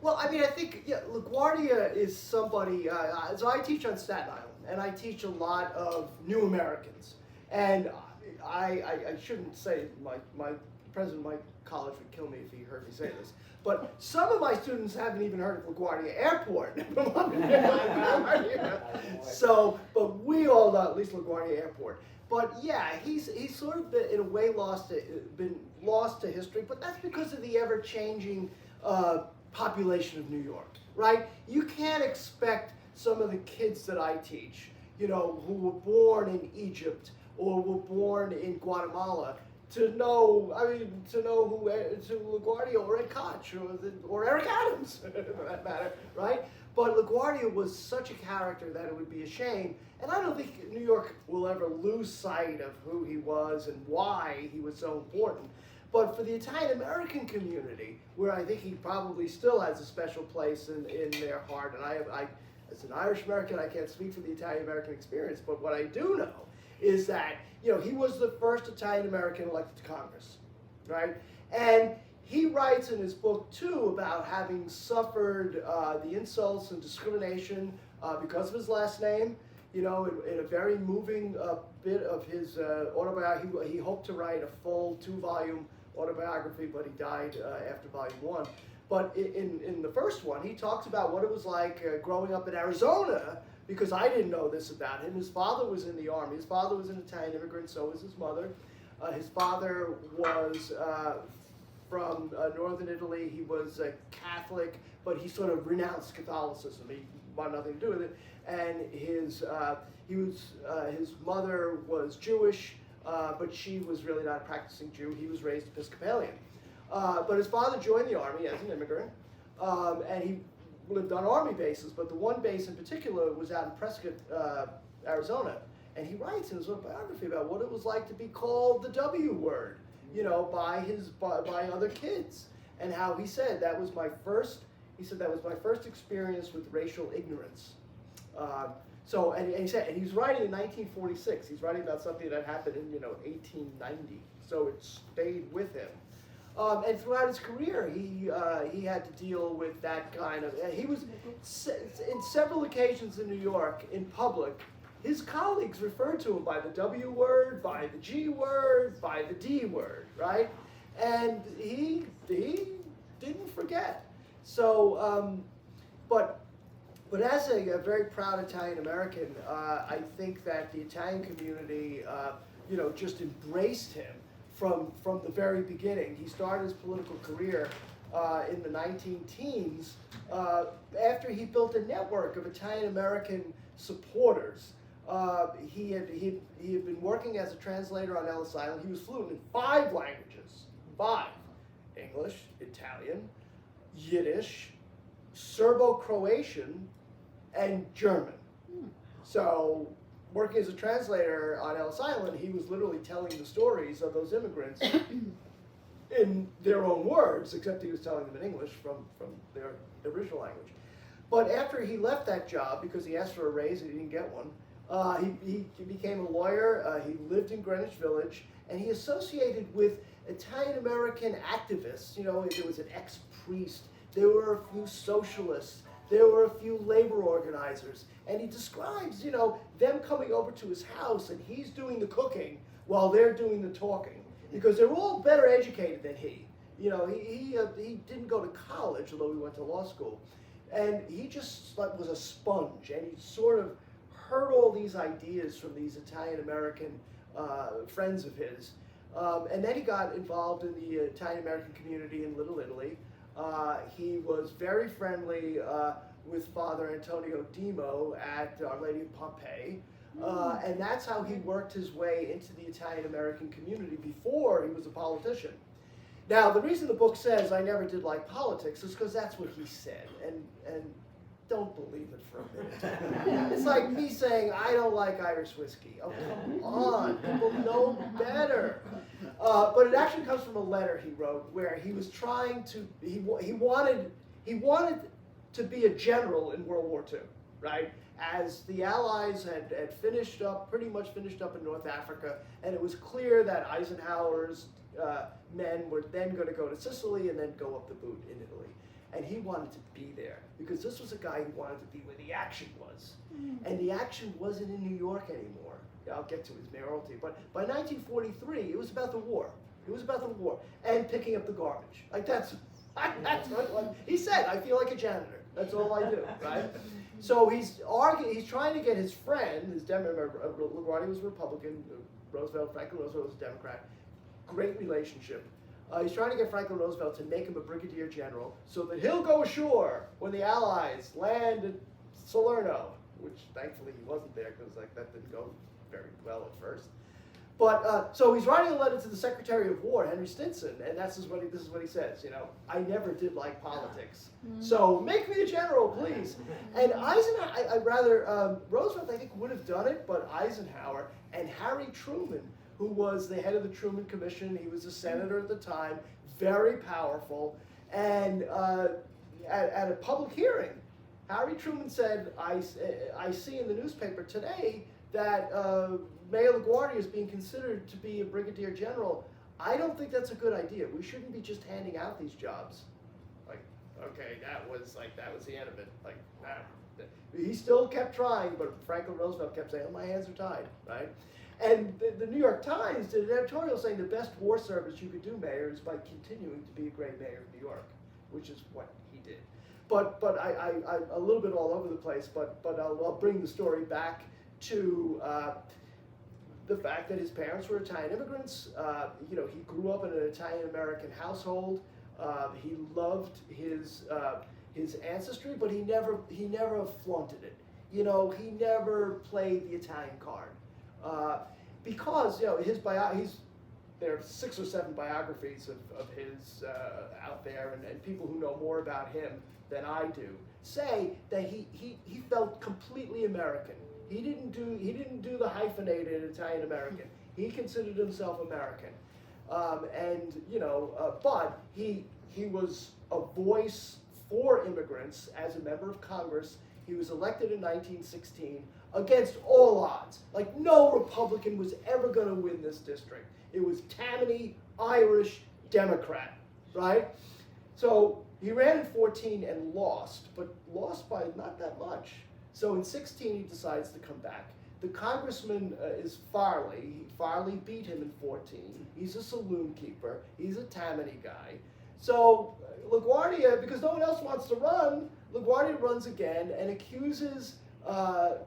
Well, I mean, I think LaGuardia is somebody. So I teach on Staten Island, and I teach a lot of new Americans. And I shouldn't say my president of my college would kill me if he heard me say this. But some of my students haven't even heard of LaGuardia Airport. So, but we all know at least LaGuardia Airport. But yeah, he's sort of been, in a way been lost to history. But that's because of the ever-changing population of New York, right? You can't expect some of the kids that I teach, who were born in Egypt or were born in Guatemala to know who to LaGuardia or Ed Koch or Eric Adams, for that matter, right? But LaGuardia was such a character that it would be a shame, and I don't think New York will ever lose sight of who he was and why he was so important. But for the Italian-American community, where I think he probably still has a special place in their heart, and I as an Irish-American, I can't speak for the Italian-American experience, but what I do know is that, he was the first Italian-American elected to Congress, right? And he writes in his book, too, about having suffered the insults and discrimination because of his last name. In a very moving bit of his autobiography, he hoped to write a full 2-volume autobiography, but he died after volume 1. But in the first one, he talks about what it was like growing up in Arizona, because I didn't know this about him. His father was in the army. His father was an Italian immigrant, so was his mother. His father was from northern Italy. He was a Catholic, but he sort of renounced Catholicism. He wanted nothing to do with it. And his mother was Jewish, but she was really not a practicing Jew. He was raised Episcopalian. But his father joined the army as an immigrant, and he lived on army bases, but the one base in particular was out in Prescott, Arizona. And he writes in his autobiography about what it was like to be called the W word, by other kids, and how he said that was my first experience with racial ignorance. And he said, and he's writing in 1946. He's writing about something that happened in 1890. So it stayed with him. And throughout his career, he had to deal with that kind of. He was in several occasions in New York in public. His colleagues referred to him by the W word, by the G word, by the D word, right? And he didn't forget. So, but as a very proud Italian American, I think that the Italian community, just embraced him. From the very beginning. He started his political career in the 19-teens after he built a network of Italian-American supporters. He had been working as a translator on Ellis Island. He was fluent in 5 languages. 5. English, Italian, Yiddish, Serbo-Croatian, and German. So, working as a translator on Ellis Island, he was literally telling the stories of those immigrants in their own words, except he was telling them in English from their original language. But after he left that job, because he asked for a raise and he didn't get one, he became a lawyer. He lived in Greenwich Village, and he associated with Italian-American activists. There was an ex-priest, there were a few socialists, there were a few labor organizers, and he describes, them coming over to his house and he's doing the cooking while they're doing the talking, because they're all better educated than he. He didn't go to college, although he went to law school, and he just was a sponge, and he sort of heard all these ideas from these Italian-American friends of his, and then he got involved in the Italian-American community in Little Italy. He was very friendly with Father Antonio Dimo at Our Lady of Pompeii, and that's how he worked his way into the Italian-American community before he was a politician. Now, the reason the book says I never did like politics is because that's what he said, and don't believe it for a minute. It's like me saying I don't like Irish whiskey. Oh, come on, people know better. But it actually comes from a letter he wrote where he was trying to, he wanted to be a general in World War II, right? As the Allies had pretty much finished up in North Africa, and it was clear that Eisenhower's men were then going to go to Sicily and then go up the boot in Italy. and he wanted to be there because this was a guy who wanted to be where the action was. And the action wasn't in New York anymore. I'll get to his mayoralty, but by 1943, it was about the war. It was about the war and picking up the garbage. Like that's what he said. I feel like a janitor. That's all I do, right? So he's trying to get his friend, LaGuardia was a Republican, Franklin Roosevelt was a Democrat. Great relationship. He's trying to get Franklin Roosevelt to make him a brigadier general so that he'll go ashore when the Allies land at Salerno, which thankfully he wasn't there because like that didn't go very well at first. But so he's writing a letter to the Secretary of War, Henry Stinson, and this is what he says. I never did like politics, so make me a general, please. And Eisenhower, Roosevelt, I think, would have done it, but Eisenhower and Harry Truman, who was the head of the Truman Commission, he was a senator at the time, very powerful, and at a public hearing, Harry Truman said, I see in the newspaper today that Mayor LaGuardia is being considered to be a brigadier general. I don't think that's a good idea. We shouldn't be just handing out these jobs. Like, okay, that was the end of it. Like, nah. He still kept trying, but Franklin Roosevelt kept saying, oh, my hands are tied, right? And the New York Times did an editorial saying the best war service you could do, Mayor, is by continuing to be a great mayor of New York, which is what he did. But I a little bit all over the place, but I'll bring the story back to the fact that his parents were Italian immigrants. He grew up in an Italian-American household. He loved his ancestry, but he never flaunted it. He never played the Italian card. Because there are 6 or 7 biographies of his out there, and people who know more about him than I do say that he felt completely American. He didn't do the hyphenated Italian American. He considered himself American, but he was a voice for immigrants as a member of Congress. He was elected in 1916 against all odds. Like no Republican was ever going to win this district. It was Tammany, Irish, Democrat, right? So he ran in 14 and lost, but lost by not that much. So in 16 he decides to come back. The congressman is Farley. Farley beat him in 14. He's a saloon keeper. He's a Tammany guy. So LaGuardia, because no one else wants to run, LaGuardia runs again and accuses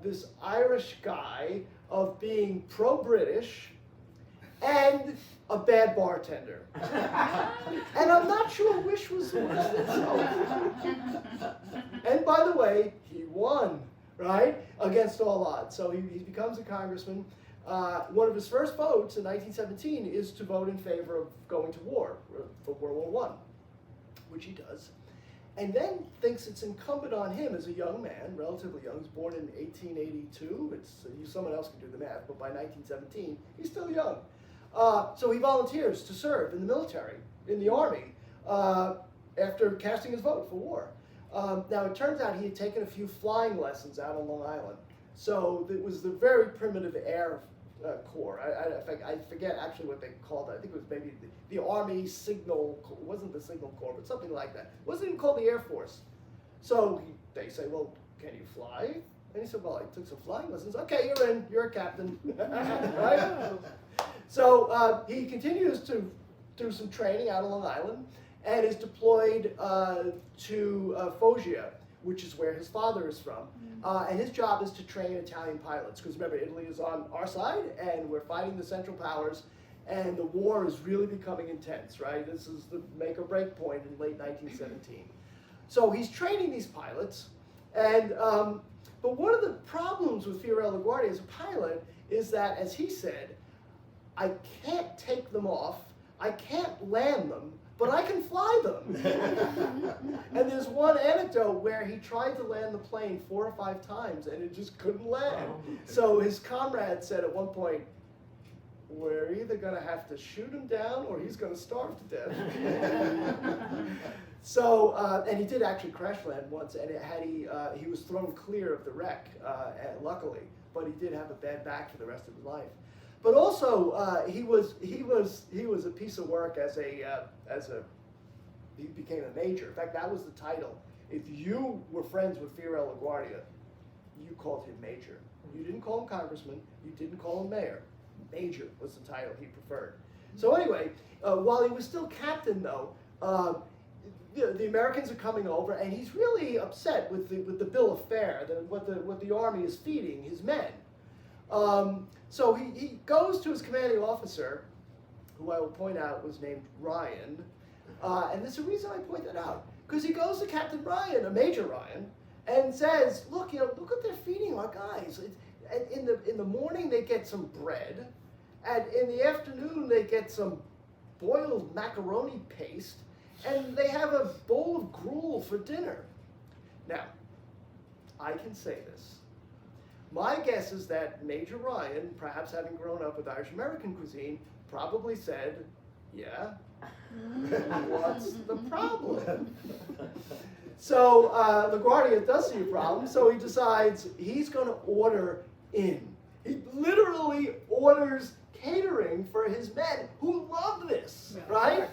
this Irish guy of being pro-British and a bad bartender. And I'm not sure which was the worst itself. And by the way, he won, right? Against all odds. So he becomes a congressman. One of his first votes in 1917 is to vote in favor of going to war for World War I, which he does. And then thinks it's incumbent on him as a young man, relatively young. He was born in 1882. Someone else can do the math, but by 1917, he's still young. So he volunteers to serve in the military, in the army, after casting his vote for war. Now it turns out he had taken a few flying lessons out on Long Island. So it was the very primitive Air Corps. I forget actually what they called it. I think it was maybe the Army Signal, it wasn't the Signal Corps, but something like that. It wasn't even called the Air Force. So they say, well, can you fly? And he said, well, I took some flying lessons. Okay, you're in, you're a captain. Right? So he continues to do some training out on Long Island and is deployed to Foggia, which is where his father is from. And his job is to train Italian pilots, because remember, Italy is on our side, and we're fighting the Central Powers, and the war is really becoming intense, right? This is the make or break point in late 1917. So he's training these pilots, and but one of the problems with Fiorello LaGuardia as a pilot is that, as he said, I can't take them off, I can't land them, but I can fly them. And there's one anecdote where he tried to land the plane 4 or 5 times and it just couldn't land. So his comrade said at one point, we're either going to have to shoot him down or he's going to starve to death. So, and he did actually crash land once, and he was thrown clear of the wreck, luckily, but he did have a bad back for the rest of his life. But also, he was a piece of work as a he became a major. In fact, that was the title. If you were friends with Fiorello LaGuardia, you called him major. You didn't call him congressman. You didn't call him mayor. Major was the title he preferred. So anyway, while he was still captain, though, the Americans are coming over, and he's really upset with the bill of fare, what the army is feeding his men. So he goes to his commanding officer, who I will point out was named Ryan, and there's a reason I point that out, because he goes to Captain Ryan, Major Ryan, and says, look what they're feeding our guys. And in the morning they get some bread, and in the afternoon they get some boiled macaroni paste, and they have a bowl of gruel for dinner. Now, I can say this. My guess is that Major Ryan, perhaps having grown up with Irish American cuisine, probably said, yeah, what's the problem? So LaGuardia does see a problem, so he decides he's going to order in. He literally orders catering for his men who love this, right?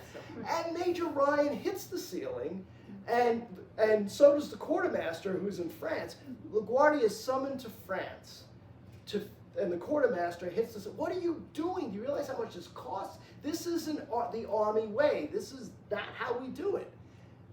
And Major Ryan hits the ceiling, and so does the quartermaster who's in France. LaGuardia is summoned to France, and the quartermaster hits the ceiling. What are you doing? Do you realize how much this costs? This isn't the army way. This is not how we do it.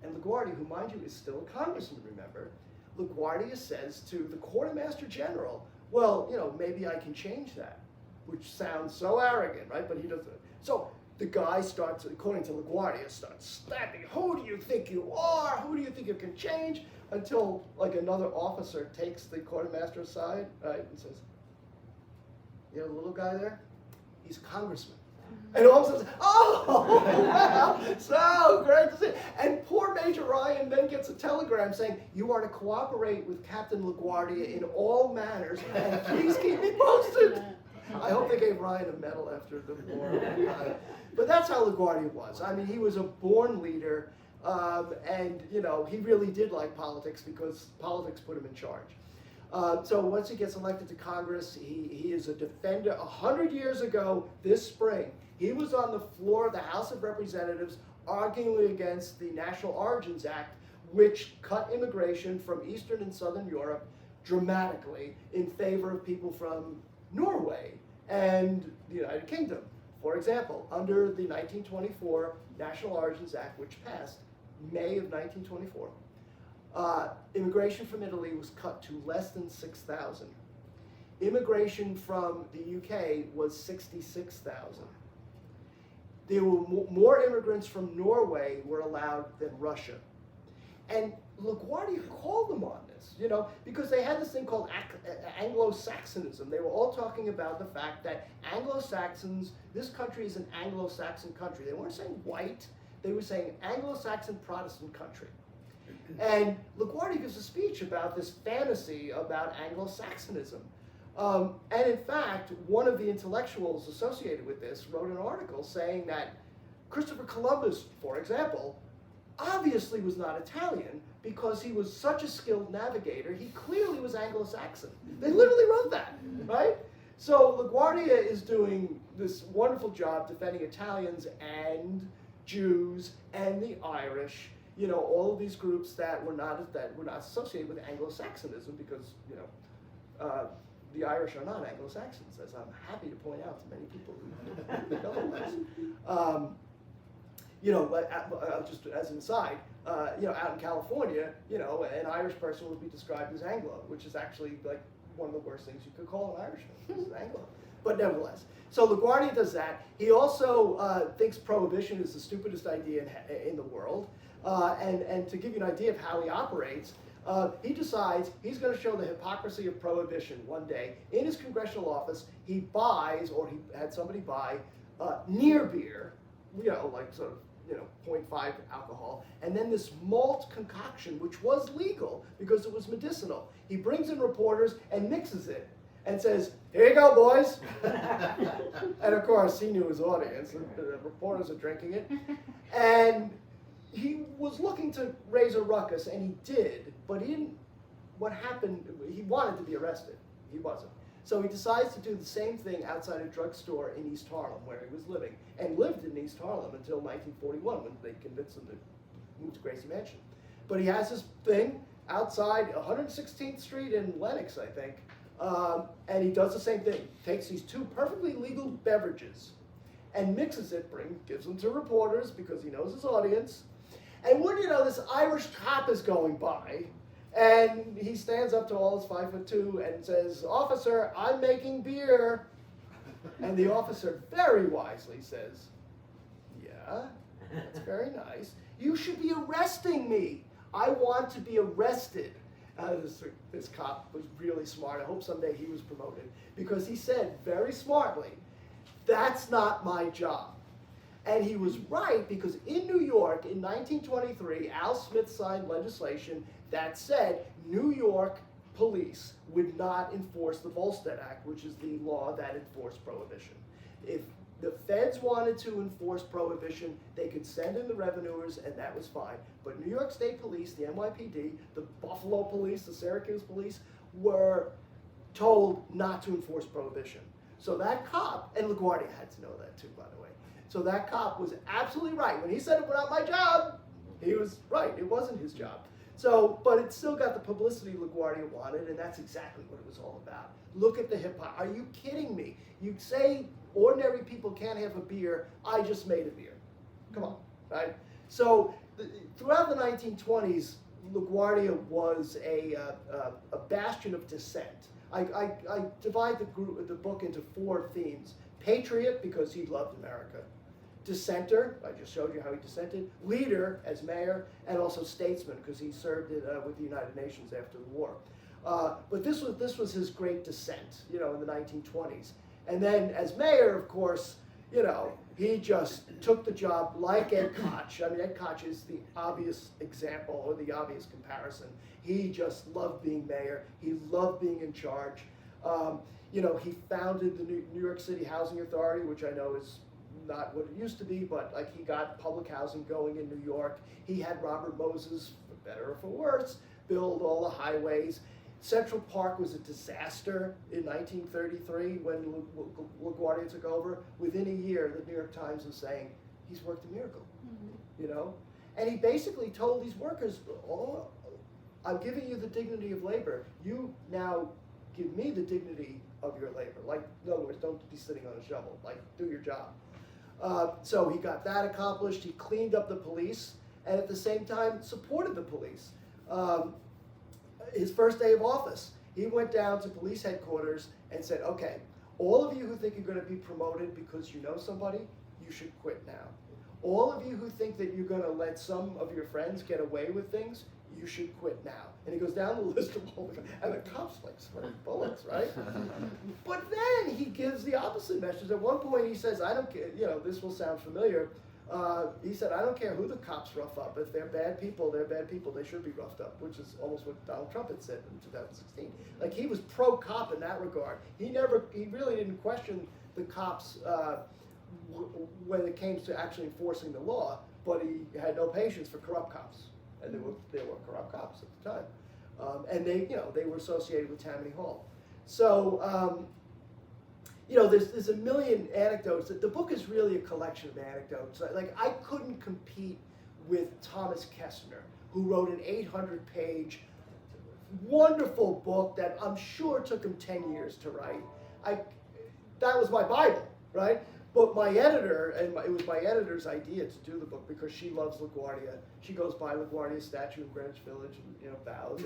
And LaGuardia, who mind you is still a congressman, remember, LaGuardia says to the quartermaster general, well, maybe I can change that, which sounds so arrogant, right? But he doesn't. So the guy starts, according to LaGuardia, starts snapping. Who do you think you are? Who do you think you can change? Until like another officer takes the quartermaster aside, right, and says, the little guy there, he's a congressman. And all of a sudden, oh, wow, so great to see. And poor Major Ryan then gets a telegram saying, you are to cooperate with Captain LaGuardia in all manners, and please keep me posted. I hope they gave Ryan a medal after the war. But that's how LaGuardia was. I mean, he was a born leader, and he really did like politics because politics put him in charge. So once he gets elected to Congress, he is a defender. 100 years ago, this spring, he was on the floor of the House of Representatives arguing against the National Origins Act, which cut immigration from Eastern and Southern Europe dramatically in favor of people from Norway and the United Kingdom. For example, under the 1924 National Origins Act, which passed May of 1924, immigration from Italy was cut to less than 6,000. Immigration from the UK was 66,000. There were more immigrants from Norway were allowed than Russia. And LaGuardia called them on this, because they had this thing called Anglo-Saxonism. They were all talking about the fact that Anglo-Saxons, this country is an Anglo-Saxon country. They weren't saying white, they were saying Anglo-Saxon Protestant country. And LaGuardia gives a speech about this fantasy about Anglo-Saxonism. And in fact, one of the intellectuals associated with this wrote an article saying that Christopher Columbus, for example, obviously was not Italian because he was such a skilled navigator, he clearly was Anglo-Saxon. They literally wrote that, right? So LaGuardia is doing this wonderful job defending Italians and Jews and the Irish, all of these groups that were not associated with Anglo-Saxonism because, the Irish are not Anglo-Saxons, as I'm happy to point out to many people who think otherwise. Just as an aside, out in California, an Irish person would be described as Anglo, which is actually like one of the worst things you could call an Irishman, is Anglo. But nevertheless, so LaGuardia does that. He also thinks prohibition is the stupidest idea in the world. And to give you an idea of how he operates, he decides he's going to show the hypocrisy of prohibition one day. In his congressional office, he buys, or he had somebody buy, near beer, like sort of, 0.5 alcohol, and then this malt concoction, which was legal because it was medicinal. He brings in reporters and mixes it and says, here you go, boys. And of course, he knew his audience. The reporters are drinking it. And he was looking to raise a ruckus, and he did, but he didn't. What happened, he wanted to be arrested. He wasn't. So he decides to do the same thing outside a drugstore in East Harlem, where he was living, and lived in East Harlem until 1941, when they convinced him to moved to Gracie Mansion. But he has this thing outside 116th Street in Lenox, I think, and he does the same thing. Takes these two perfectly legal beverages and mixes it, gives them to reporters because he knows his audience. And wouldn't you know, this Irish cop is going by, and he stands up to all his 5'2" and says, "Officer, I'm making beer." And the officer very wisely says, "Yeah, that's very nice. You should be arresting me. I want to be arrested." This cop was really smart. I hope someday he was promoted, because he said very smartly, "That's not my job." And he was right, because in New York in 1923, Al Smith signed legislation that said New York police would not enforce the Volstead Act, which is the law that enforced prohibition. If the feds wanted to enforce prohibition, they could send in the revenuers, and that was fine. But New York State Police, the NYPD, the Buffalo Police, the Syracuse Police, were told not to enforce prohibition. So that cop, and LaGuardia had to know that too, by the way. So that cop was absolutely right. When he said it was not my job, he was right. It wasn't his job. So, but it still got the publicity LaGuardia wanted, and that's exactly what it was all about. Look at the hypocrisy. Are you kidding me? You say ordinary people can't have a beer. I just made a beer. Come on, right? So throughout the 1920s, LaGuardia was a bastion of dissent. I divide the book into 4 themes. Patriot, because he loved America. Dissenter, I just showed you how he dissented. Leader, as mayor, and also statesman, because he served with the United Nations after the war. But this was his great dissent, in the 1920s. And then as mayor, of course, he just took the job like Ed Koch. I mean, Ed Koch is the obvious example, or the obvious comparison. He just loved being mayor. He loved being in charge. He founded the New York City Housing Authority, which I know is not what it used to be, but like he got public housing going in New York. He had Robert Moses, for better or for worse, build all the highways. Central Park was a disaster in 1933 when LaGuardia took over. Within a year, the New York Times was saying, he's worked a miracle, And he basically told these workers, "Oh, I'm giving you the dignity of labor. You now give me the dignity of your labor." Like, in other words, don't be sitting on a shovel. Like, do your job. So he got that accomplished. He cleaned up the police, and at the same time supported the police. His first day of office, he went down to police headquarters and said, "Okay, all of you who think you're going to be promoted because you know somebody, you should quit now. All of you who think that you're going to let some of your friends get away with things, you should quit now." And he goes down the list of all the, and the cops like sweating bullets, right? But then he gives the opposite message. At one point he says, "I don't care," this will sound familiar. He said, "I don't care who the cops rough up. If they're bad people, they're bad people. They should be roughed up," which is almost what Donald Trump had said in 2016. Like, he was pro-cop in that regard. He really didn't question the cops when it came to actually enforcing the law, but he had no patience for corrupt cops. And there were corrupt cops at the time. And they were associated with Tammany Hall. So, there's a million anecdotes. The book is really a collection of anecdotes. Like, I couldn't compete with Thomas Kestner, who wrote an 800-page, wonderful book that I'm sure took him 10 years to write. That was my Bible, right? But my editor, it was my editor's idea to do the book because she loves LaGuardia. She goes by LaGuardia's statue in Greenwich Village and bows.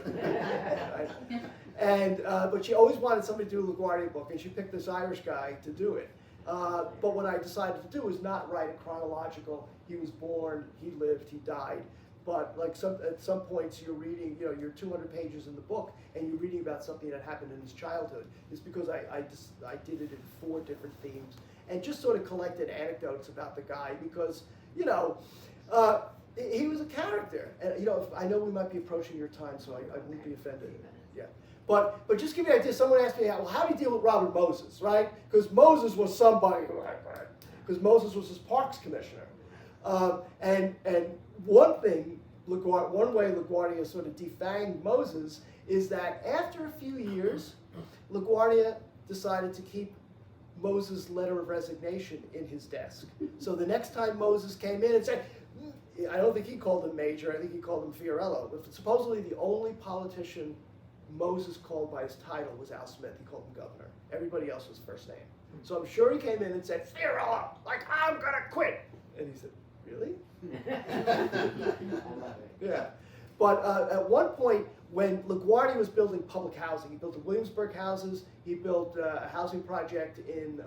But she always wanted somebody to do a LaGuardia book, and she picked this Irish guy to do it. But what I decided to do was not write it chronological. He was born, he lived, he died. But like at some points you're reading, you're 200 pages in the book, and you're reading about something that happened in his childhood. It's because I did it in 4 different themes. And just sort of collected anecdotes about the guy because, he was a character. And, I know we might be approaching your time, so I won't be offended. Yeah. But just give me an idea. Someone asked me, well, how do you deal with Robert Moses, right? Because Moses was somebody, because Moses was his parks commissioner. And one way LaGuardia sort of defanged Moses is that after a few years, LaGuardia decided to keep Moses' letter of resignation in his desk. So the next time Moses came in and said, I don't think he called him Major, I think he called him Fiorello. But supposedly the only politician Moses called by his title was Al Smith. He called him governor. Everybody else was first name. So I'm sure he came in and said, Fiorello, like, I'm going to quit. And he said, really? I love it. Yeah. But at one point, when LaGuardia was building public housing, he built the Williamsburg houses, he built a housing project in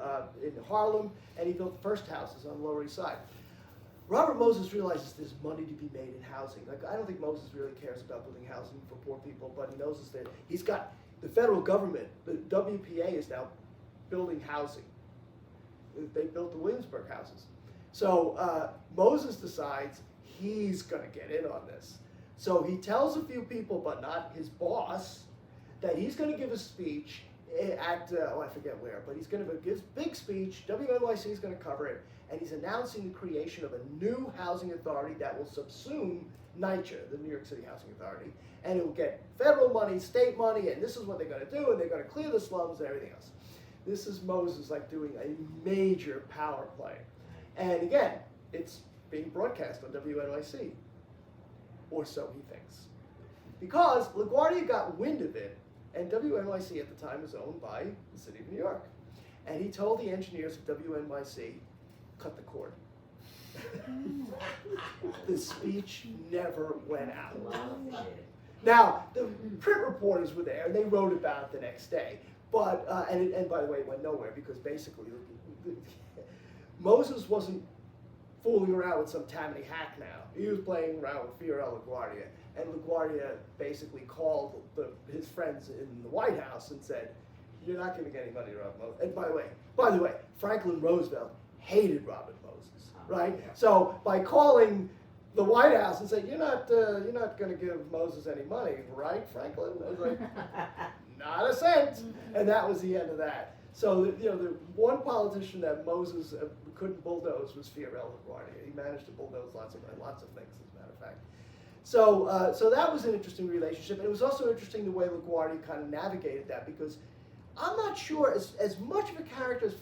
Harlem, and he built the first houses on the Lower East Side. Robert Moses realizes there's money to be made in housing. Like, I don't think Moses really cares about building housing for poor people, but he knows that he's got the federal government, the WPA is now building housing. They built the Williamsburg houses. So Moses decides he's going to get in on this. So he tells a few people, but not his boss, that he's going to give a speech at, I forget where, but he's going to give a big speech. WNYC is going to cover it, and he's announcing the creation of a new housing authority that will subsume NYCHA, the New York City Housing Authority, and it will get federal money, state money, and this is what they're going to do, and they're going to clear the slums and everything else. This is Moses like doing a major power play. And again, it's being broadcast on WNYC, or so he thinks. Because LaGuardia got wind of it, and WNYC at the time was owned by the city of New York. And he told the engineers of WNYC, cut the cord. The speech never went out. Now, the print reporters were there, and they wrote about it the next day. But, and by the way, it went nowhere, because basically, Moses wasn't fooling around with some Tammany hack now. He was playing around with Fiorello LaGuardia, and LaGuardia basically called his friends in the White House and said, "You're not going to get any money, Robert Moses." And by the way, Franklin Roosevelt hated Robert Moses, right? Yeah. So by calling the White House and saying, "You're not going to give Moses any money, right, Franklin?" I was like, "Not a cent," and that was the end of that. So the one politician that Moses couldn't bulldoze was Fiorello LaGuardia. He managed to bulldoze lots of things, as a matter of fact. So that was an interesting relationship, and it was also interesting the way LaGuardia kind of navigated that, because I'm not sure as much of a character as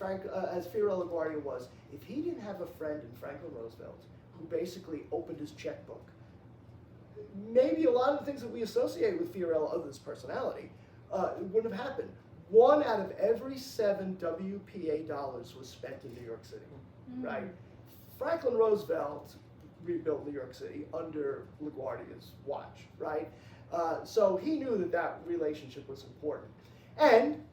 Fiorello LaGuardia was, if he didn't have a friend in Franklin Roosevelt who basically opened his checkbook. Maybe a lot of the things that we associate with Fiorello, other than his personality, wouldn't have happened. 1 out of every 7 WPA dollars was spent in New York City, right? Franklin Roosevelt rebuilt New York City under LaGuardia's watch, right? So he knew that relationship was important. And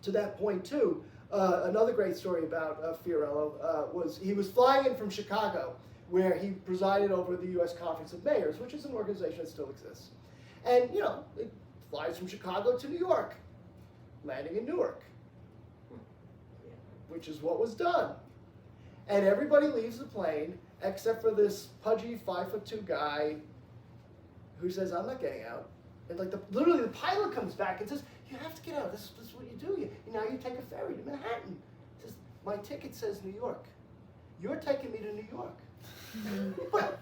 to that point too, another great story about Fiorello was he was flying in from Chicago, where he presided over the U.S. Conference of Mayors, which is an organization that still exists. And it flies from Chicago to New York, landing in Newark, which is what was done. And everybody leaves the plane except for this pudgy 5'2" guy who says, "I'm not getting out." And literally the pilot comes back and says, "You have to get out. This is what you do. Now you take a ferry to Manhattan." He says, "My ticket says New York. You're taking me to New York." but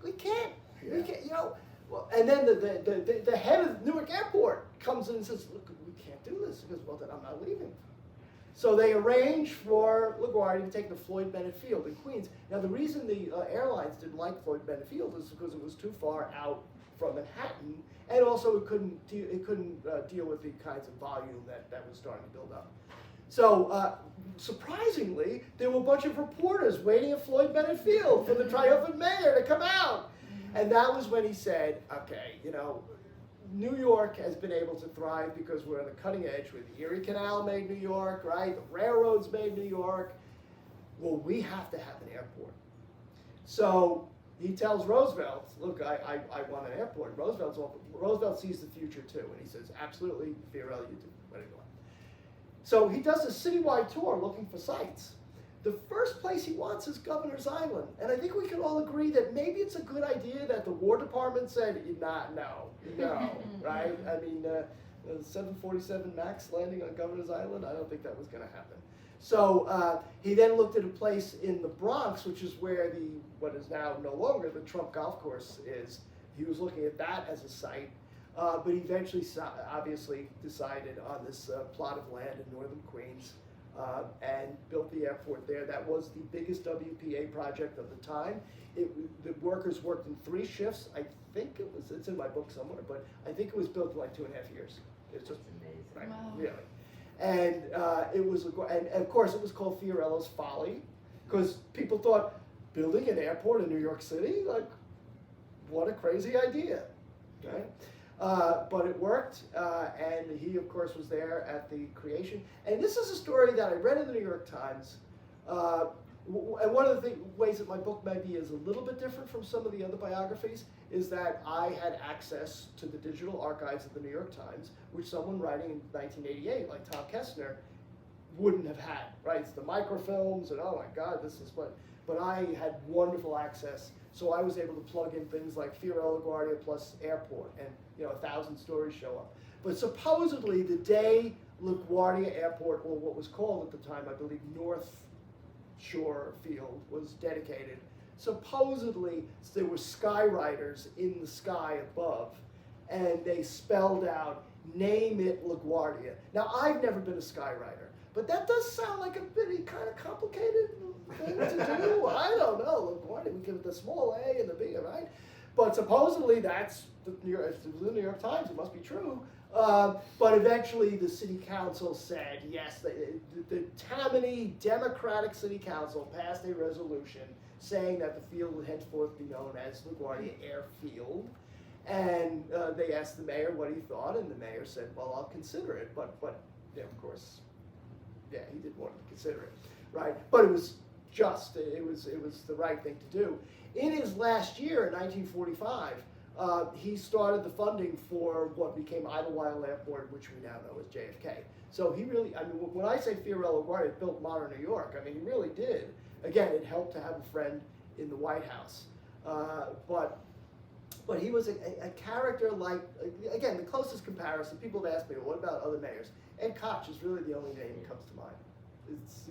we can't. We can't. Well, and then the head of Newark Airport comes in and says, "Look, we can't do this." He goes, "Well, then I'm not leaving." So they arrange for LaGuardia to take the Floyd Bennett Field in Queens. Now, the reason the airlines didn't like Floyd Bennett Field is because it was too far out from Manhattan, and also it couldn't deal with the kinds of volume that was starting to build up. So, surprisingly, there were a bunch of reporters waiting at Floyd Bennett Field for the triumphant mayor to come out. And that was when he said, "Okay, New York has been able to thrive because we're on the cutting edge. Where the Erie Canal made New York, right? The railroads made New York. Well, we have to have an airport." So he tells Roosevelt, "Look, I want an airport." Roosevelt sees the future too, and he says, "Absolutely, Fiorello, you do. Where to go?" So he does a citywide tour looking for sites. The first place he wants is Governor's Island. And I think we can all agree that maybe it's a good idea that the War Department said, no, right? I mean, the 747 MAX landing on Governor's Island, I don't think that was going to happen. So he then looked at a place in the Bronx, which is where what is now no longer the Trump Golf Course is. He was looking at that as a site. But he eventually obviously decided on this plot of land in northern Queens. and built the airport there. That was the biggest WPA project of the time. The workers worked in 3 shifts. I think it's in my book somewhere, but I think it was built in like 2.5 years. It's just amazing. right, Wow. really. And and of course it was called Fiorello's Folly, because people thought building an airport in New York City, like, what a crazy idea, right? But it worked, and he, of course, was there at the creation. And this is a story that I read in the New York Times. And one of the ways that my book maybe is a little bit different from some of the other biographies is that I had access to the digital archives of the New York Times, which someone writing in 1988, like Tom Kessner, wouldn't have had, right? It's the microfilms, and oh my God, this is what. But I had wonderful access, so I was able to plug in things like Fiorello Guardia plus airport, and 1,000 stories show up. But supposedly the day LaGuardia Airport, or what was called at the time, I believe, North Shore Field, was dedicated, supposedly there were skywriters in the sky above, and they spelled out, "Name it LaGuardia." Now, I've never been a skywriter, but that does sound like a pretty kind of complicated thing to do. I don't know, LaGuardia, we give it the small A and the big, right? But supposedly that's if it was in the New York Times, it must be true. But eventually the city council said, yes, the Tammany Democratic City Council passed a resolution saying that the field would henceforth be known as LaGuardia Airfield. And they asked the mayor what he thought, and the mayor said, well, I'll consider it. But of course, yeah, he didn't want to consider it, right? But it was just, it was the right thing to do. In his last year, in 1945, he started the funding for what became Idlewild Airport, which we now know as JFK. So he really, I mean, when I say Fiorello Guardia built modern New York, I mean, he really did. Again, it helped to have a friend in the White House. But he was a character like, again, the closest comparison, people have asked me, well, what about other mayors? Ed Koch is really the only name that comes to mind. It's,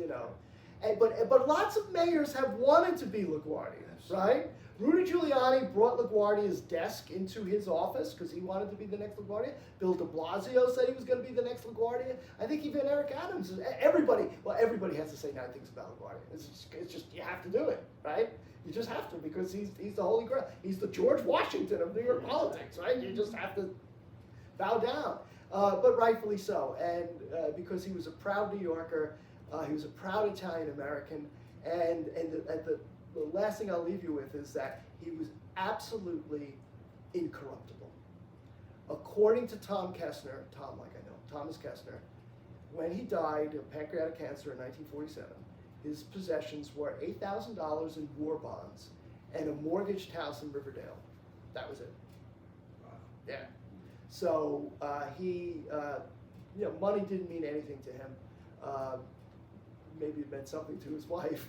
but lots of mayors have wanted to be LaGuardia, right? Rudy Giuliani brought LaGuardia's desk into his office because he wanted to be the next LaGuardia. Bill de Blasio said he was going to be the next LaGuardia. I think even Eric Adams, everybody has to say nice things about LaGuardia. It's just, you have to do it, right? You just have to, because he's the holy grail. He's the George Washington of New York politics, right? You just have to bow down, but rightfully so. And because he was a proud New Yorker, he was a proud Italian American, and the last thing I'll leave you with is that he was absolutely incorruptible. According to Thomas Kessner, when he died of pancreatic cancer in 1947, his possessions were $8,000 in war bonds and a mortgaged house in Riverdale. That was it. Wow. Yeah. So money didn't mean anything to him. Maybe it meant something to his wife,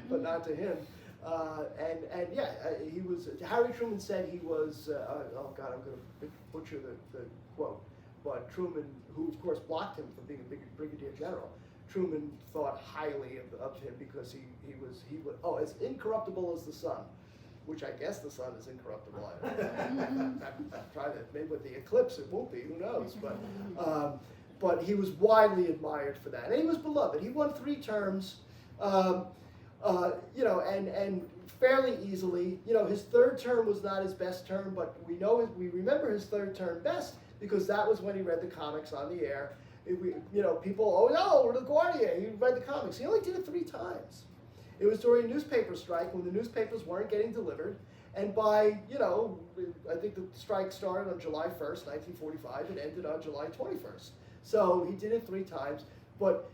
but not to him. He was. Harry Truman said he was. Oh God, I'm going to butcher the quote. But Truman, who of course blocked him from being a brigadier general, Truman thought highly of him because he was as incorruptible as the sun, which I guess the sun is incorruptible. I've tried it. Maybe with the eclipse it won't be. Who knows? But he was widely admired for that, and he was beloved. He won 3 terms, and fairly easily. His 3rd term was not his best term, but we remember his 3rd term best because that was when he read the comics on the air. People always, we're LaGuardia. He read the comics. He only did it 3 times. It was during a newspaper strike when the newspapers weren't getting delivered, and by I think the strike started on July 1st, 1945, and ended on July 21st. So he did it 3 times, but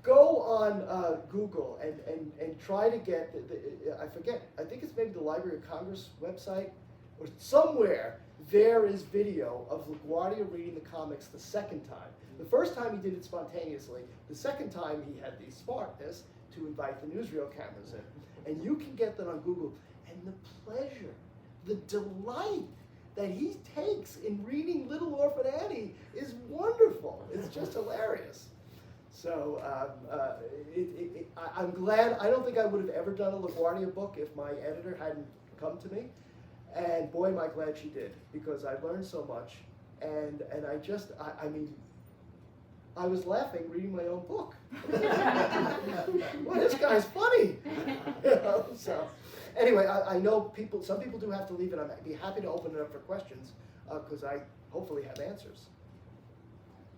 go on Google and try to get, I forget, I think it's maybe the Library of Congress website, or somewhere there is video of LaGuardia reading the comics the 2nd time. The first time he did it spontaneously, the 2nd time he had the smartness to invite the newsreel cameras in. And you can get that on Google, and the pleasure, the delight that he takes in reading Little Orphan Annie is wonderful. It's just hilarious. So I'm glad. I don't think I would have ever done a LaGuardia book if my editor hadn't come to me. And boy, am I glad she did, because I learned so much. And I mean, I was laughing reading my own book. Well, this guy's funny. You know, so, anyway, I know some people do have to leave, and I'd be happy to open it up for questions, because I hopefully have answers.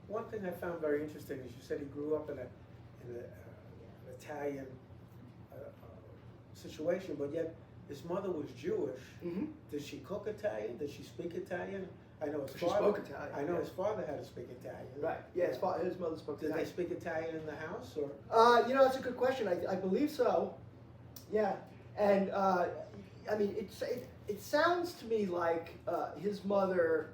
One thing I found very interesting is you said he grew up in an Italian situation, but yet his mother was Jewish. Mm-hmm. Did she cook Italian? Did she speak Italian? I know his She father. spoke Italian. I know yeah. his father had to speak Italian. Right. Yeah, his mother spoke Did Italian. they speak Italian in the house, or? That's a good question. I believe so. Yeah, and I mean, it sounds to me like his mother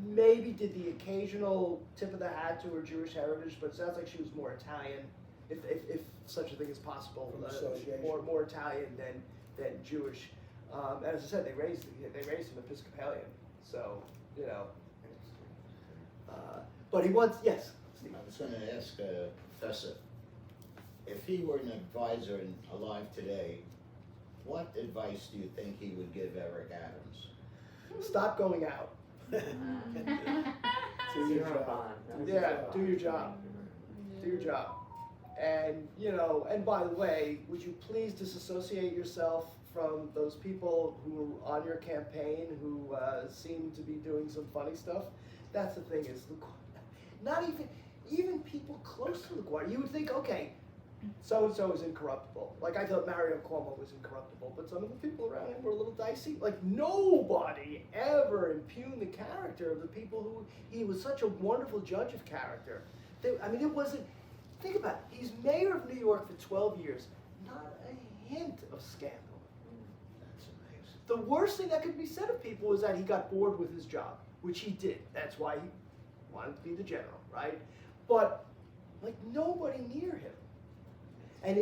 maybe did the occasional tip of the hat to her Jewish heritage, but it sounds like she was more Italian, if such a thing is possible. From association. More Italian than Jewish. And as I said, they raised him Episcopalian, so you know. But he wants, yes, Steve. I was going to ask Professor, if he were an advisor and alive today, what advice do you think he would give Eric Adams? Stop going out. Do your job. Yeah, do your job. Do your job. And, you know, and by the way, would you please disassociate yourself from those people who are on your campaign who seem to be doing some funny stuff? That's the thing is, not even people close to the Guardia. You would think, okay, so-and-so is incorruptible. Like I thought Mario Cuomo was incorruptible, but some of the people around him were a little dicey. Like nobody ever impugned the character of the people who, he was such a wonderful judge of character. It wasn't, think about it, he's mayor of New York for 12 years, not a hint of scandal. That's amazing. The worst thing that could be said of people is that he got bored with his job, which he did. That's why he wanted to be the general, right? But like nobody near him. And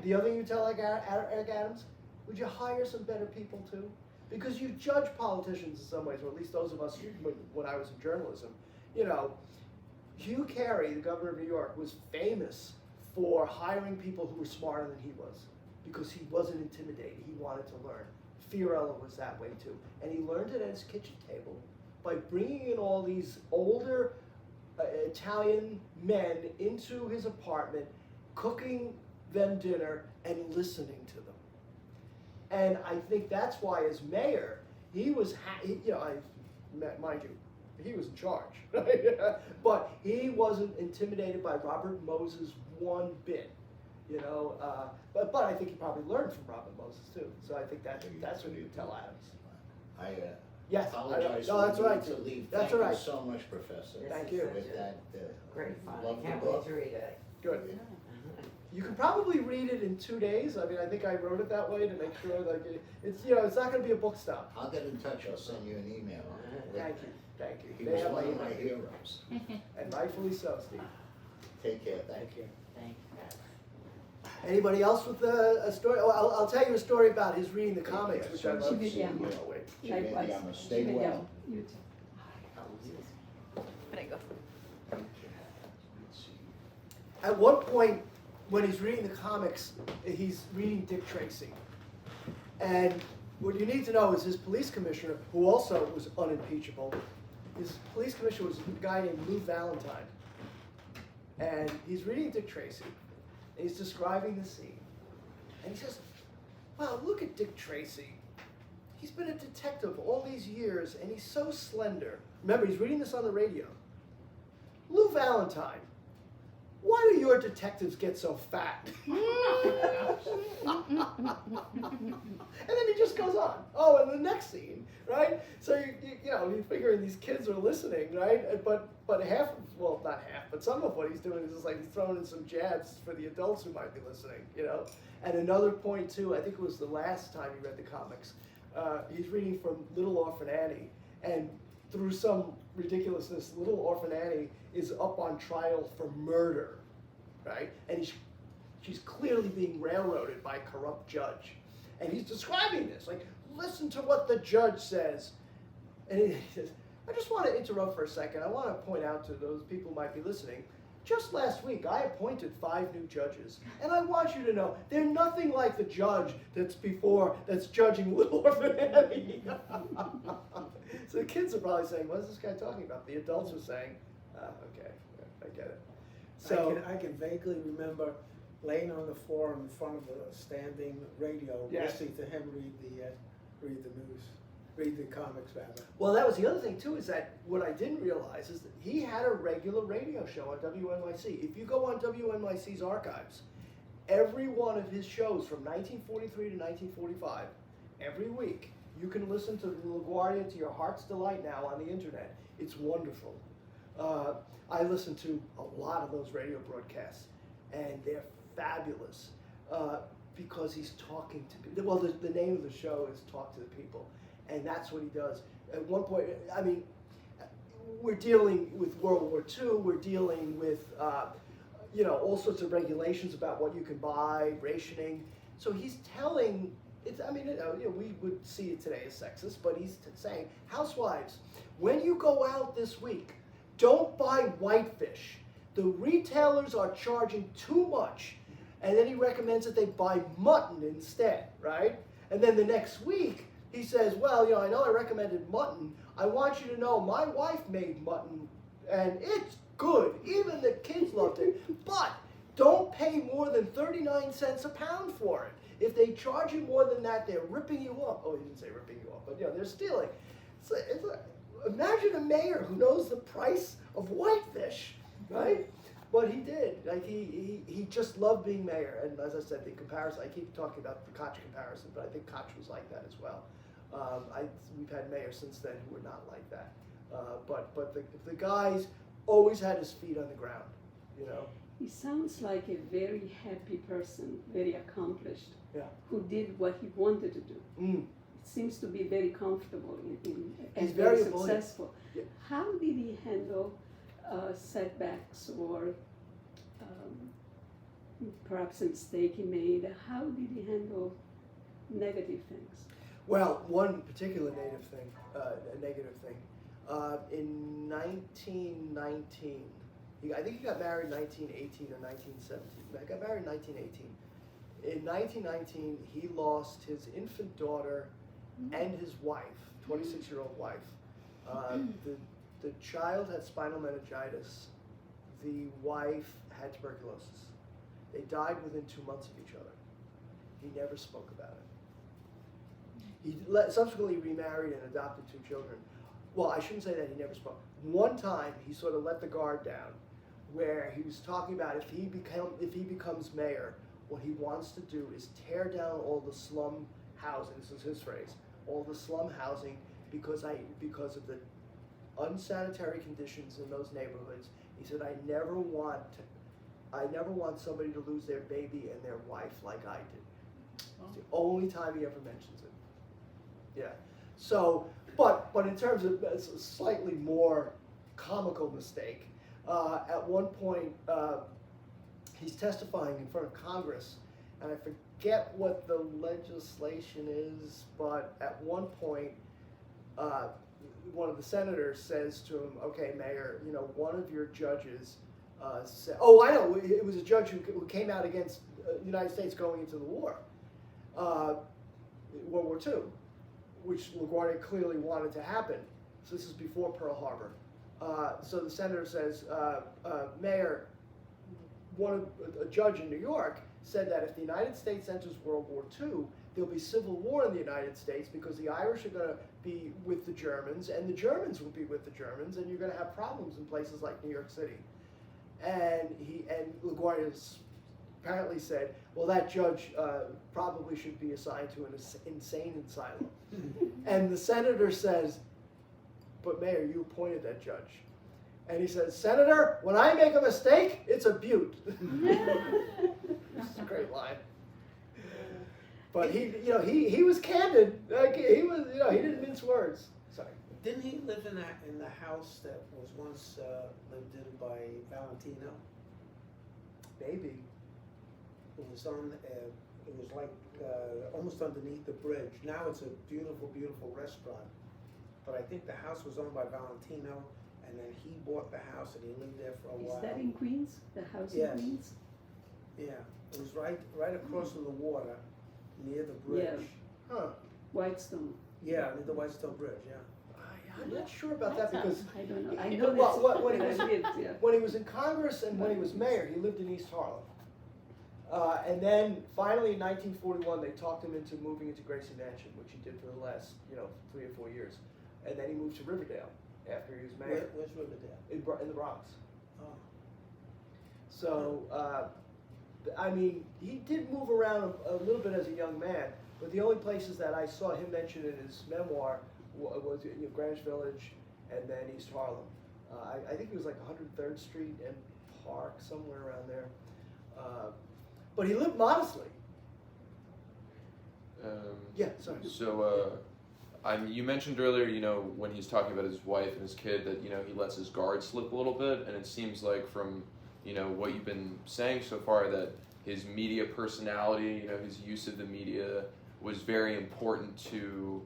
the other thing you tell like Eric Adams, would you hire some better people too? Because you judge politicians in some ways, or at least those of us when I was in journalism. You know, Hugh Carey, the governor of New York, was famous for hiring people who were smarter than he was because he wasn't intimidated. He wanted to learn. Fiorello was that way too. And he learned it at his kitchen table by bringing in all these older Italian men into his apartment, cooking them dinner and listening to them. And I think that's why as mayor, he was, mind you, he was in charge, right? But he wasn't intimidated by Robert Moses one bit, you know. But I think he probably learned from Robert Moses too. So I think that's what you tell Adams. Yes, Apologize no, that's for right. needing to leave. That's Thank all right. you so much, Professor. Thank you. With that, Great fun. love the Can't wait book. to read it. Good. You can probably read it in 2 days. I mean, I think I wrote it that way to make sure that it's it's not going to be a book stop. I'll get in touch. I'll send you an email. Thank you. He They was have one my of my email. heroes. And rightfully so, Steve. Take care. Thank you. Thank Anybody else with a story? Oh, I'll tell you a story about his reading the comics, which I love. Ci vediamo. Ci vediamo. Stay well. You too. Prego. At one point, when he's reading the comics, he's reading Dick Tracy. And what you need to know is his police commissioner, who also was unimpeachable, his police commissioner was a guy named Lou Valentine. And he's reading Dick Tracy, and he's describing the scene. And he says, wow, look at Dick Tracy. He's been a detective all these years, and he's so slender. Remember, he's reading this on the radio. Lou Valentine, why do your detectives get so fat? And then he just goes on. Oh, and the next scene, right? So you're figuring these kids are listening, right? But half, well, not half, but some of what he's doing is just like he's throwing in some jabs for the adults who might be listening, you know. And another point too, I think it was the last time he read the comics. He's reading from Little Orphan Annie, and through some ridiculousness, Little Orphan Annie is up on trial for murder, right? And she's clearly being railroaded by a corrupt judge. And he's describing this, like, listen to what the judge says. And he says, I just want to interrupt for a second. I want to point out to those people who might be listening, just last week I appointed 5 new judges. And I want you to know, they're nothing like the judge that's judging Little Orphan Annie. So the kids are probably saying, what is this guy talking about? The adults are saying, okay. I get it. So I can vaguely remember laying on the floor in front of a standing radio, Yes. listening to him read the news, read the comics rather. well, that was the other thing too, is that what I didn't realize is that he had a regular radio show on WNYC. If you go on WNYC's archives, every one of his shows from 1943 to 1945, every week, you can listen to LaGuardia to your heart's delight now on the internet. It's wonderful. I listen to a lot of those radio broadcasts, and they're fabulous because he's talking to people. Well, the name of the show is Talk to the People, and that's what he does. At one point, I mean, we're dealing with World War II, we're dealing with, all sorts of regulations about what you can buy, rationing. So he's telling, we would see it today as sexist, but he's saying, housewives, when you go out this week, don't buy whitefish. The retailers are charging too much. And then he recommends that they buy mutton instead, right? And then the next week, he says, well, I know I recommended mutton. I want you to know my wife made mutton, and it's good. Even the kids loved it. But don't pay more than 39 cents a pound for it. If they charge you more than that, they're ripping you off. Oh, he didn't say ripping you off, but they're stealing. Imagine a mayor who knows the price of whitefish, right? But he did. Like he just loved being mayor. And as I said, the comparison, I keep talking about the Koch comparison, but I think Koch was like that as well. We've had mayors since then who were not like that. But the guys always had his feet on the ground, He sounds like a very happy person, very accomplished, Yeah. who did what he wanted to do. Mm. It seems to be very comfortable and He's very very avoidant. successful. Yeah. How did he handle setbacks or perhaps a mistake he made? How did he handle negative things? Well, one particular negative thing. In 1919, I think he got married in 1918 or 1917. I got married in 1918. In 1919, he lost his infant daughter and his wife, 26-year-old wife. The child had spinal meningitis. The wife had tuberculosis. They died within 2 months of each other. He never spoke about it. He subsequently remarried and adopted 2 children. Well, I shouldn't say that he never spoke. One time, he sort of let the guard down, where he was talking about if he becomes mayor, what he wants to do is tear down all the slum housing. This is his phrase. All the slum housing because of the unsanitary conditions in those neighborhoods. He said, I never want somebody to lose their baby and their wife like I did. It's the only time he ever mentions it. Yeah. So, but in terms of a slightly more comical mistake, at one point he's testifying in front of Congress, and I forget what the legislation is, but at one point one of the senators says to him, okay, Mayor, one of your judges said, oh, I know, it was a judge who came out against the United States going into the war, World War II, which LaGuardia clearly wanted to happen. So this is before Pearl Harbor. So the senator says, Mayor, a judge in New York said that if the United States enters World War II, there'll be civil war in the United States because the Irish are going to be with the Germans, and the Germans will be with the Germans, and you're going to have problems in places like New York City. And LaGuardia apparently said, well, that judge probably should be assigned to an insane asylum. And the senator says, but Mayor, you appointed that judge. And he says, Senator, when I make a mistake, it's a beaut. That's a great line. But he was candid. Like he was, he didn't mince words. Sorry. Didn't he live in the house that was once lived in by Valentino? Maybe. It was like almost underneath the bridge. Now it's a beautiful, beautiful restaurant. But I think the house was owned by Valentino, and then he bought the house and he lived there for a while. Is that in Queens? The house Yes. in Queens? Yeah, it was right across from the water, near the bridge. Huh. Whitestone. Yeah, near the Whitestone Bridge. Yeah. I'm not sure about that because I don't know. I know Well, this. when he I was- lived, yeah. when he was in Congress and when he was mayor, he lived in East Harlem. And then finally in 1941, they talked him into moving into Gracie Mansion, which he did for the last, 3 or 4 years. And then he moved to Riverdale after he was mayor Where's Riverdale? in the Bronx. Oh. So, I mean, he did move around a little bit as a young man, but the only places that I saw him mentioned in his memoir was Greenwich Village and then East Harlem. I think it was like 103rd Street and Park, somewhere around there. But he lived modestly. Yeah, sorry. So, you mentioned earlier, when he's talking about his wife and his kid, that, he lets his guard slip a little bit, and it seems like from, what you've been saying so far, that his media personality, his use of the media was very important to,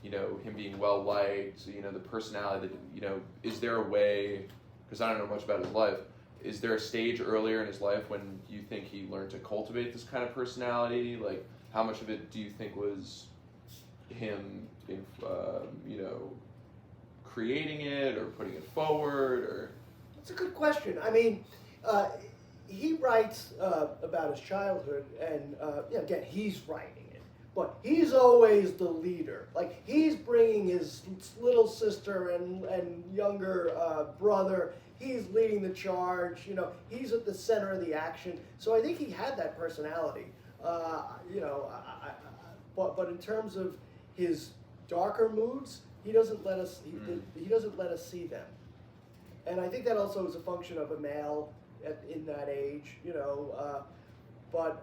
him being well-liked, the personality that, is there a way, because I don't know much about his life, is there a stage earlier in his life when you think he learned to cultivate this kind of personality? Like, how much of it do you think was him, creating it or putting it forward, or? That's a good question. I mean, he writes about his childhood, and again, he's writing it, but he's always the leader. Like, he's bringing his little sister and younger brother. He's leading the charge. He's at the center of the action. So I think he had that personality. But in terms of his darker moods, he doesn't let us. He doesn't let us see them. And I think that also is a function of a male in that age, But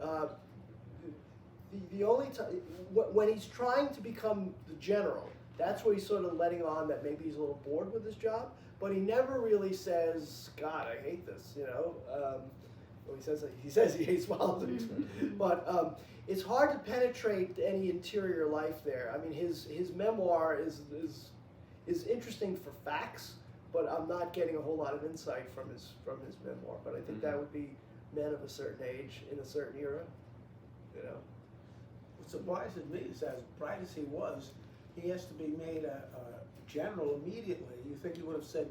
the only time when he's trying to become the general, that's where he's sort of letting on that maybe he's a little bored with his job. But he never really says, "God, I hate this," Well, he says he hates politics, but it's hard to penetrate any interior life there. I mean, his memoir is interesting for facts, but I'm not getting a whole lot of insight from his memoir. But I think that would be men of a certain age in a certain era, What surprises me is, as bright as he was, he has to be made a general immediately. You think he would have said,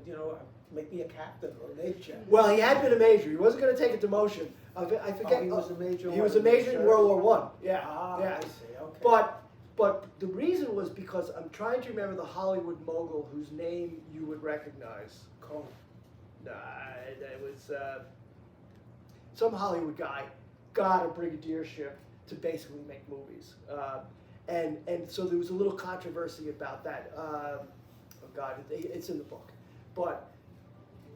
make me a captain or a major? Well, he had been a major. He wasn't going to take a demotion. I forget. He was a major. He was a major in World War I. Yeah. I see. Okay. But the reason was because I'm trying to remember the Hollywood mogul whose name you would recognize. Cohen. Nah, it was some Hollywood guy got a brigadiership to basically make movies, and so there was a little controversy about that. It's in the book, but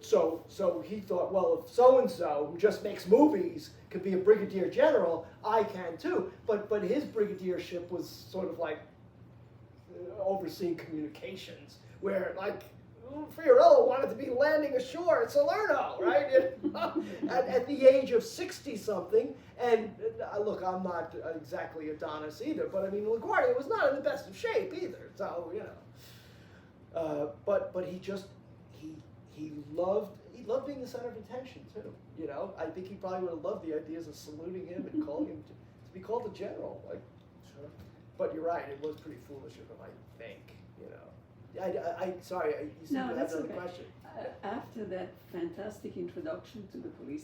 so he thought, well, if so and so who just makes movies could be a brigadier general, I can too. But his brigadiership was sort of like overseeing communications, where like Fiorello wanted to be landing ashore at Salerno, right? at the age of 60-something. And look, I'm not exactly Adonis either, but I mean, LaGuardia was not in the best of shape either. So, but he loved being the center of attention too. I think he probably would have loved the ideas of saluting him and calling him to be called a general. Like, Sure. but you're right, it was pretty foolish of him, I think. Sorry, you seem No, to have that's another okay. question. After that fantastic introduction to the police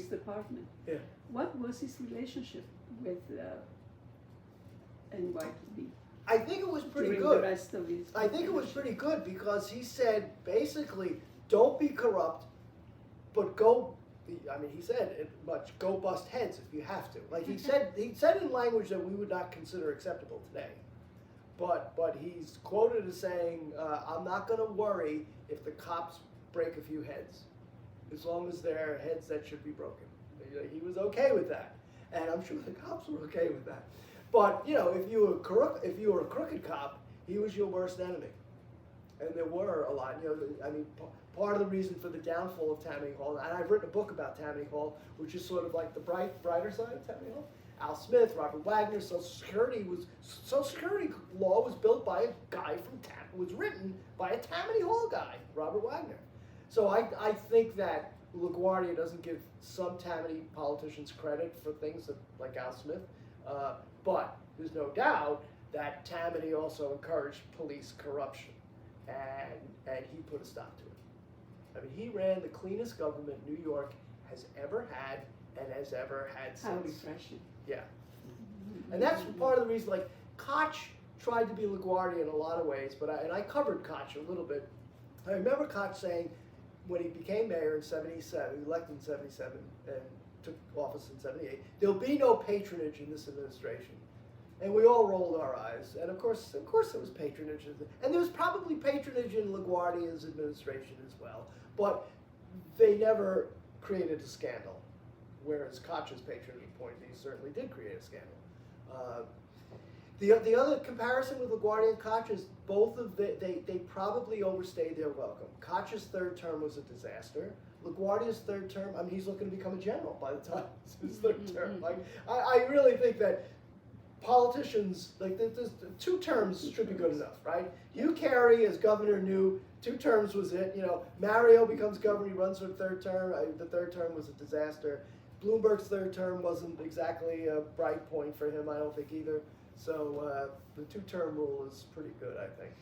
department, Yeah. what was his relationship with NYPD? I think it was pretty during good. the rest of his I think it was pretty good because he said basically, don't be corrupt, but go. I mean, he said it much. Go bust heads if you have to. Like he said in language that we would not consider acceptable today. But he's quoted as saying, "I'm not going to worry if the cops break a few heads, as long as they're heads that should be broken." He was okay with that, and I'm sure the cops were okay with that. But if you were a crooked cop, he was your worst enemy, and there were a lot. I mean, part of the reason for the downfall of Tammany Hall, and I've written a book about Tammany Hall, which is sort of like the brighter side of Tammany Hall. Al Smith, Robert Wagner, Social Security law was built by a guy was written by a Tammany Hall guy, Robert Wagner. So I think that LaGuardia doesn't give some Tammany politicians credit for things like Al Smith, but there's no doubt that Tammany also encouraged police corruption. and he put a stop to it. I mean, he ran the cleanest government New York has ever had and has ever had How since. refreshing. Yeah. And that's part of the reason, like, Koch tried to be LaGuardia in a lot of ways, but I covered Koch a little bit. I remember Koch saying, when he became mayor in 77, elected in 77, and took office in 78, there'll be no patronage in this administration. And we all rolled our eyes. And of course there was patronage. And there was probably patronage in LaGuardia's administration as well. But they never created a scandal. Whereas Koch's patronage appointees certainly did create a scandal. The other comparison with LaGuardia and Koch is both of they probably overstayed their welcome. Koch's third term was a disaster. LaGuardia's third term, I mean, he's looking to become a general by the time it's his third term. Like, I really think that politicians, like, the 2 terms should be good enough, right? Hugh Carey as governor knew 2 terms was it. You know, Mario becomes governor, he runs for the third term. The third term was a disaster. Bloomberg's third term wasn't exactly a bright point for him, I don't think either. So the 2-term rule is pretty good, I think.